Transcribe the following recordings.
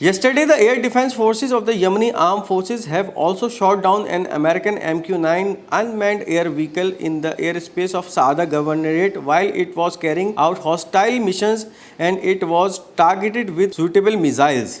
Yesterday, the air defense forces of the Yemeni armed forces have also shot down an American MQ-9 unmanned air vehicle in the airspace of Saada Governorate while it was carrying out hostile missions and it was targeted with suitable missiles.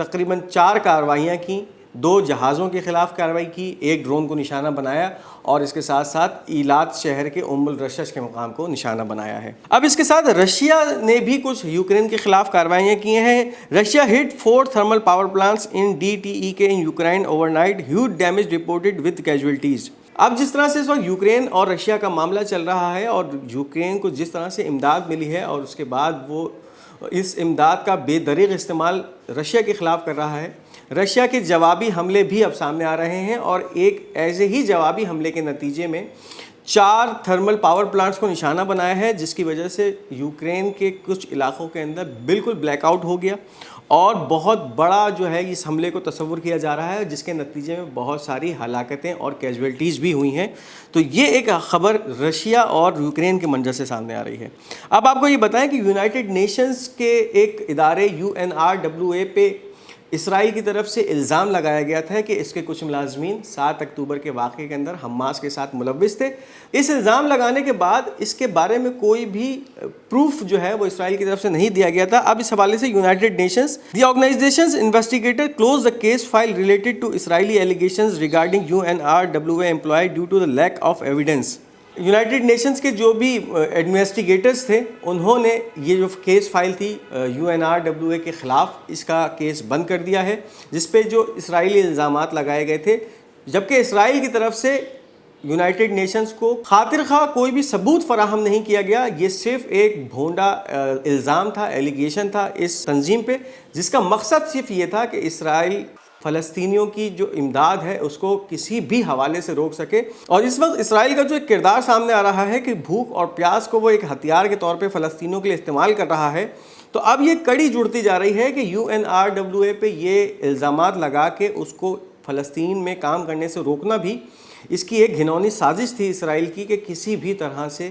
تقریباً 4 کارروائیاں کی، 2 جہازوں کے خلاف کارروائی کی، 1 drone کو نشانہ بنایا اور اس کے ساتھ ساتھ ایلات شہر کے الرشش کے مقام کو نشانہ بنایا ہے۔ اب اس کے ساتھ رشیا نے بھی کچھ یوکرین کے خلاف کارروائیاں کی ہیں۔ Russia hit 4 thermal power plants in DTEK in Ukraine over night, huge damage reported with casualties. اب جس طرح سے اس وقت یوکرین اور رشیا کا معاملہ چل رہا ہے اور یوکرین کو جس طرح سے امداد ملی ہے اور اس کے بعد وہ اس امداد کا بے دریغ استعمال رشیا کے خلاف کر رہا ہے، رشیا کے جوابی حملے بھی اب سامنے آ رہے ہیں اور ایک ایسے ہی جوابی حملے کے نتیجے میں 4 تھرمل پاور پلانٹس کو نشانہ بنایا ہے، جس کی وجہ سے یوکرین کے کچھ علاقوں کے اندر بالکل بلیک آؤٹ ہو گیا اور بہت بڑا جو ہے اس حملے کو تصور کیا جا رہا ہے، جس کے نتیجے میں بہت ساری ہلاکتیں اور کیجویلٹیز بھی ہوئی ہیں۔ تو یہ ایک خبر رشیا اور یوکرین کے منظر سے سامنے آ رہی ہے۔ اب آپ کو یہ بتائیں کہ یونائٹڈ نیشنز کے ایک ادارے UNRWA پہ اسرائیل کی طرف سے الزام لگایا گیا تھا کہ اس کے کچھ ملازمین 7 اکتوبر کے واقعے کے اندر حماس کے ساتھ ملوث تھے۔ اس الزام لگانے کے بعد اس کے بارے میں کوئی بھی پروف جو ہے وہ اسرائیل کی طرف سے نہیں دیا گیا تھا۔ اب اس حوالے سے United Nations the organisations investigator close the case file related to Israeli allegations regarding UNRWA employee due to the lack of evidence. United Nations کے جو بھی ایڈمنسٹریگیٹرز تھے انہوں نے یہ جو کیس فائل تھی UNRWA کے خلاف، اس کا کیس بند کر دیا ہے، جس پہ جو اسرائیلی الزامات لگائے گئے تھے، جبکہ اسرائیل کی طرف سے یونائٹڈ نیشنز کو خاطر خواہ کوئی بھی ثبوت فراہم نہیں کیا گیا۔ یہ صرف ایک بھونڈا الزام تھا، ایلیگیشن تھا اس تنظیم پہ، جس کا مقصد صرف یہ تھا کہ اسرائیل فلسطینیوں کی جو امداد ہے اس کو کسی بھی حوالے سے روک سکے۔ اور اس وقت اسرائیل کا جو ایک کردار سامنے آ رہا ہے کہ بھوک اور پیاس کو وہ ایک ہتھیار کے طور پہ فلسطینیوں کے لیے استعمال کر رہا ہے، تو اب یہ کڑی جڑتی جا رہی ہے کہ UNRWA پہ یہ الزامات لگا کے اس کو فلسطین میں کام کرنے سے روکنا بھی اس کی ایک گھنونی سازش تھی اسرائیل کی، کہ کسی بھی طرح سے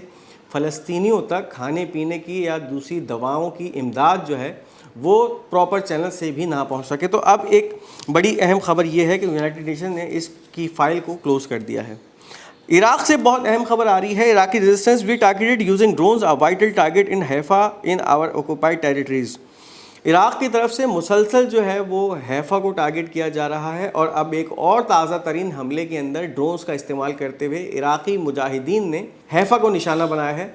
فلسطینیوں تک کھانے پینے کی یا دوسری دواؤں کی امداد جو ہے وہ پراپر چینل سے بھی نہ پہنچ سکے۔ تو اب ایک بڑی اہم خبر یہ ہے کہ یونائٹڈ نیشن نے اس کی فائل کو کلوز کر دیا ہے۔ عراق سے بہت اہم خبر آ رہی ہے۔ Iraqi resistance we targeted using drones a vital target in Haifa in our occupied territories. Iraq کی طرف سے مسلسل جو ہے وہ حیفا کو ٹارگیٹ کیا جا رہا ہے اور اب ایک اور تازہ ترین حملے کے اندر ڈرونز کا استعمال کرتے ہوئے عراقی مجاہدین نے حیفا کو نشانہ بنایا ہے۔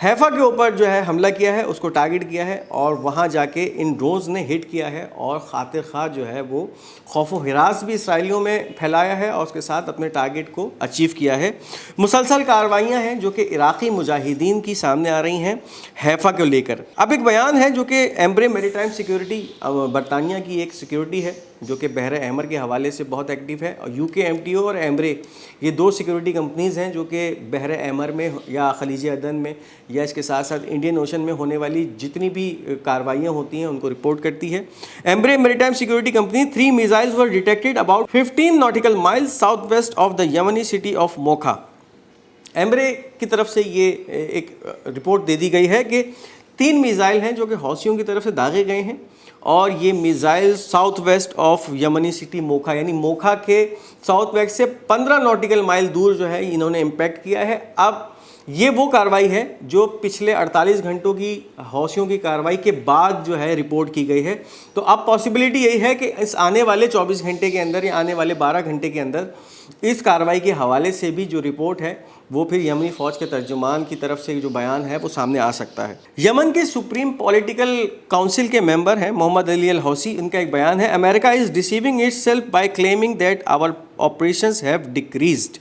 حیفا کے اوپر جو ہے حملہ کیا ہے، اس کو ٹارگٹ کیا ہے اور وہاں جا کے ان ڈرونز نے ہٹ کیا ہے اور خاطر خواہ جو ہے وہ خوف و ہراس بھی اسرائیلیوں میں پھیلایا ہے اور اس کے ساتھ اپنے ٹارگٹ کو اچیو کیا ہے۔ مسلسل کارروائیاں ہیں جو کہ عراقی مجاہدین کی سامنے آ رہی ہیں حیفا کو لے کر۔ اب ایک بیان ہے جو کہ ایمبرے میری ٹائم سیکیورٹی، برطانیہ کی ایک سیکیورٹی ہے جو کہ بحر احمر کے حوالے سے بہت ایکٹیو ہے، اور UKMTO اور ایمبرے یہ 2 سیکیورٹی کمپنیز ہیں جو کہ بحر احمر میں یا خلیج عدن میں یا اس کے ساتھ ساتھ انڈین اوشن میں ہونے والی جتنی بھی کارروائیاں ہوتی ہیں ان کو رپورٹ کرتی ہے۔ ایمبرے میری time security company 3 missiles were detected about 15 nautical miles south waste of the یمنی سٹی آف موکھا۔ ایمبرے کی طرف سے یہ ایک رپورٹ دے دی گئی ہے کہ 3 میزائل ہیں جو کہ حوثیوں کی طرف سے داغے گئے ہیں اور یہ میزائل ساؤتھ ویسٹ آف یمنی سٹی موکھا، یعنی موکھا کے ساؤتھ ویسٹ سے 15 ناٹیکل مائل دور جو ہے انہوں نے امپیکٹ کیا ہے۔ اب یہ وہ کارروائی ہے جو پچھلے 48 گھنٹوں کی حوثیوں کی کارروائی کے بعد جو ہے رپورٹ کی گئی ہے۔ تو اب پاسبلٹی یہی ہے کہ اس آنے والے 24 گھنٹے کے اندر یا آنے والے 12 گھنٹے کے اندر اس کارروائی کے حوالے سے بھی جو رپورٹ ہے وہ پھر یمنی فوج کے ترجمان کی طرف سے جو بیان ہے وہ سامنے آ سکتا ہے۔ یمن کے سپریم پولیٹیکل کونسل کے ممبر ہیں محمد علی الحوثی، ان کا ایک بیان ہے، America is deceiving itself by claiming that our operations have decreased.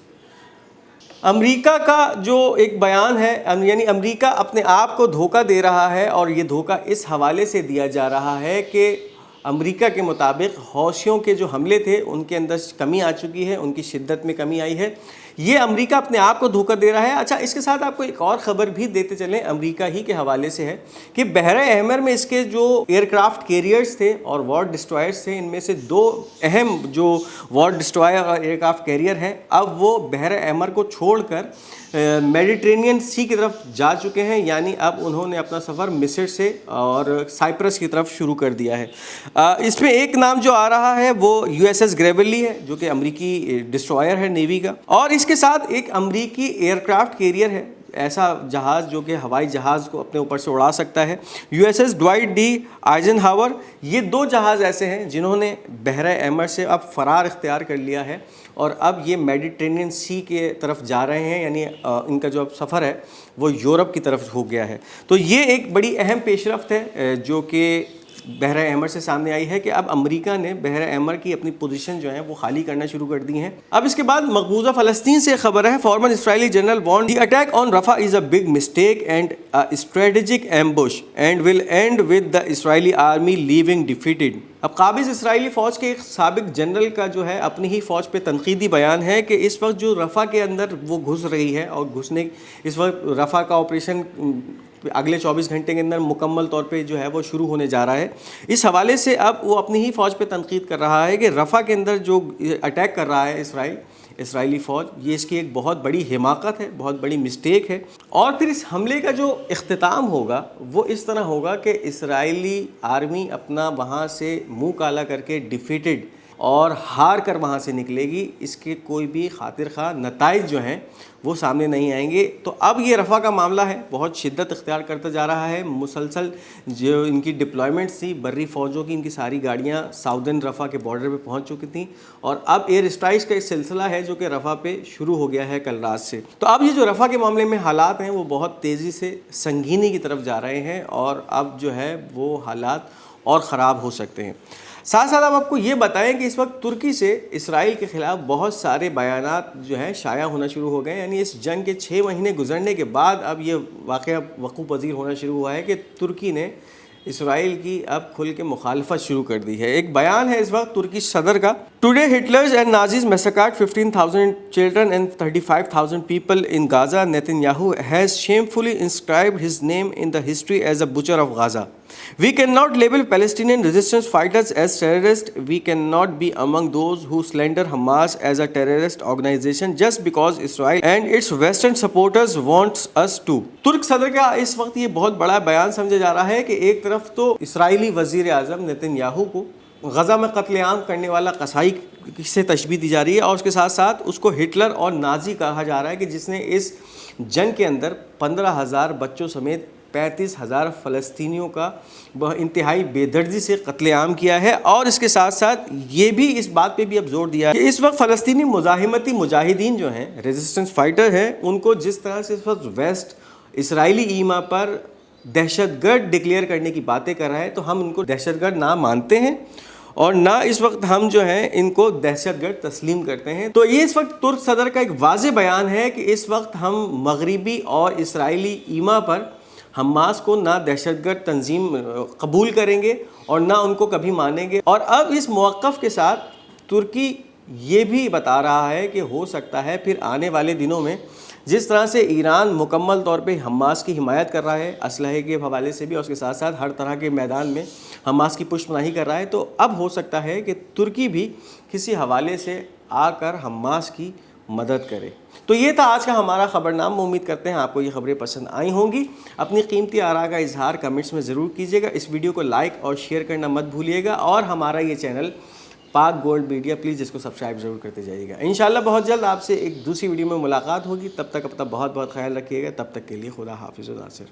امریکہ کا جو ایک بیان ہے، یعنی امریکہ اپنے آپ کو دھوکہ دے رہا ہے اور یہ دھوکہ اس حوالے سے دیا جا رہا ہے کہ امریکہ کے مطابق حوثیوں کے جو حملے تھے ان کے اندر کمی آ چکی ہے، ان کی شدت میں کمی آئی ہے۔ یہ امریکہ اپنے آپ کو دھوکہ دے رہا ہے۔ اچھا، اس کے ساتھ آپ کو ایک اور خبر بھی دیتے چلیں، امریکہ ہی کے حوالے سے ہے کہ بحر احمر میں اس کے جو ایئر کرافٹ کیریئرز تھے اور وار ڈسٹرائرز تھے، ان میں سے 2 اہم جو وار ڈسٹرائر اور ایئر کرافٹ کیریئر ہیں، اب وہ بحر احمر کو چھوڑ کر میڈیٹرینین سی کی طرف جا چکے ہیں، یعنی اب انہوں نے اپنا سفر مصر سے اور سائپرس کی طرف شروع کر دیا ہے۔ اس میں ایک نام جو آ رہا ہے وہ USS گریولی ہے جو کہ امریکی ڈسٹرائر ہے نیوی کا، اور اس کے ساتھ ایک امریکی ایئر کرافٹ کیریئر ہے ایسا جہاز جو کہ ہوائی جہاز کو اپنے اوپر سے اڑا سکتا ہے. USS ڈوائٹ ڈی آئزن ہاور، یہ 2 جہاز ایسے ہیں جنہوں نے بحیرہ احمر سے اب فرار اختیار کر لیا ہے اور اب یہ میڈیٹرینین سی کے طرف جا رہے ہیں، یعنی ان کا جو اب سفر ہے وہ یورپ کی طرف ہو گیا ہے. تو یہ ایک بڑی اہم پیش رفت ہے جو کہ بحیرہ احمر سے سامنے آئی ہے کہ اب امریکہ نے بحیرہ احمر کی اپنی پوزیشن جو ہیں وہ خالی کرنا شروع کر دی ہیں. اب اس کے بعد مقبوضہ فلسطین سے خبر ہے. Former Israeli general warned the attack on Rafah is a big mistake and strategic ambush and will end with the Israeli army leaving defeated. اب قابض اسرائیلی فوج کے ایک سابق جنرل کا جو ہے اپنی ہی فوج پہ تنقیدی بیان ہے کہ اس وقت جو رفح کے اندر وہ گھس رہی ہے اور اس وقت رفح کا آپریشن اگلے 24 گھنٹے کے اندر مکمل طور پہ جو ہے وہ شروع ہونے جا رہا ہے. اس حوالے سے اب وہ اپنی ہی فوج پہ تنقید کر رہا ہے کہ رفح کے اندر جو اٹیک کر رہا ہے اسرائیلی فوج، یہ اس کی ایک بہت بڑی حماقت ہے، بہت بڑی مسٹیک ہے. اور پھر اس حملے کا جو اختتام ہوگا وہ اس طرح ہوگا کہ اسرائیلی آرمی اپنا وہاں سے منہ کالا کر کے ڈیفیٹڈ اور ہار کر وہاں سے نکلے گی. اس کے کوئی بھی خاطر خواہ نتائج جو ہیں وہ سامنے نہیں آئیں گے. تو اب یہ رفح کا معاملہ ہے بہت شدت اختیار کرتا جا رہا ہے. مسلسل جو ان کی ڈپلائمنٹس تھی بری فوجوں کی، ان کی ساری گاڑیاں ساؤدرن رفح کے بارڈر پہ پہنچ چکی تھیں اور اب ایئر اسٹرائکس کا ایک سلسلہ ہے جو کہ رفح پہ شروع ہو گیا ہے کل رات سے. تو اب یہ جو رفح کے معاملے میں حالات ہیں وہ بہت تیزی سے سنگینی کی طرف جا رہے ہیں اور اب جو ہے وہ حالات اور خراب ہو سکتے ہیں. ساتھ ساتھ آپ کو یہ بتائیں کہ اس وقت ترکی سے اسرائیل کے خلاف بہت سارے بیانات جو ہیں شائع ہونا شروع ہو گئے. یعنی اس جنگ کے 6 مہینے گزرنے کے بعد اب یہ واقعہ وقوع پذیر ہونا شروع ہوا ہے کہ ترکی نے اسرائیل کی اب کھل کے مخالفت شروع کر دی ہے. ایک بیان ہے اس وقت ترکی صدر کا. Today Hitlers and Nazis massacred 15,000 children and 35,000 people in Gaza. Netanyahu has shamefully inscribed his name in the history as a butcher of Gaza. We cannot label Palestinian resistance fighters as terrorists. We cannot be among those who slander Hamas as a terrorist organization just because Israel and its Western supporters wants us to. ترک صدر کا اس وقت یہ بہت بڑا بیان سمجھا جا رہا ہے کہ ایک طرف تو اسرائیلی وزیر اعظم نتن یاہو کو غزہ میں قتل عام کرنے والا قصائی سے تشبیہ دی جا رہی ہے اور اس کے ساتھ ساتھ اس کو ہٹلر اور نازی کہا جا رہا ہے کہ جس نے اس جنگ کے اندر 15,000 بچوں سمیت 35,000 فلسطینیوں کا انتہائی بے دردی سے قتل عام کیا ہے. اور اس کے ساتھ ساتھ یہ بھی اس بات پہ بھی اب زور دیا ہے کہ اس وقت فلسطینی مزاحمتی مجاہدین جو ہیں، ریزسٹنس فائٹر ہیں، ان کو جس طرح سے اس وقت ویسٹ اسرائیلی ایما پر دہشت گرد ڈکلیئر کرنے کی باتیں کر رہا ہے تو ہم ان کو دہشت گرد نہ مانتے ہیں اور نہ اس وقت ہم جو ہیں ان کو دہشت گرد تسلیم کرتے ہیں. تو یہ اس وقت ترک صدر کا ایک واضح بیان ہے کہ اس وقت ہم مغربی اور اسرائیلی ایما پر حماس کو نہ دہشت گرد تنظیم قبول کریں گے اور نہ ان کو کبھی مانیں گے. اور اب اس موقف کے ساتھ ترکی یہ بھی بتا رہا ہے کہ ہو سکتا ہے پھر آنے والے دنوں میں جس طرح سے ایران مکمل طور پہ حماس کی حمایت کر رہا ہے اسلحے کے حوالے سے بھی اور اس کے ساتھ ساتھ ہر طرح کے میدان میں حماس کی پشت پناہی کر رہا ہے، تو اب ہو سکتا ہے کہ ترکی بھی کسی حوالے سے آ کر حماس کی مدد کرے. تو یہ تھا آج کا ہمارا خبرنامہ. امید کرتے ہیں آپ کو یہ خبریں پسند آئی ہوں گی. اپنی قیمتی آراء کا اظہار کمنٹس میں ضرور کیجیے گا. اس ویڈیو کو لائک اور شیئر کرنا مت بھولیے گا اور ہمارا یہ چینل پاک گولڈ میڈیا پلیز اس کو سبسکرائب ضرور کرتے جائیے گا. انشاءاللہ بہت جلد آپ سے ایک دوسری ویڈیو میں ملاقات ہوگی. تب تک اپنا بہت بہت خیال رکھیے گا. تب تک کے لیے خدا حافظ و ناصر.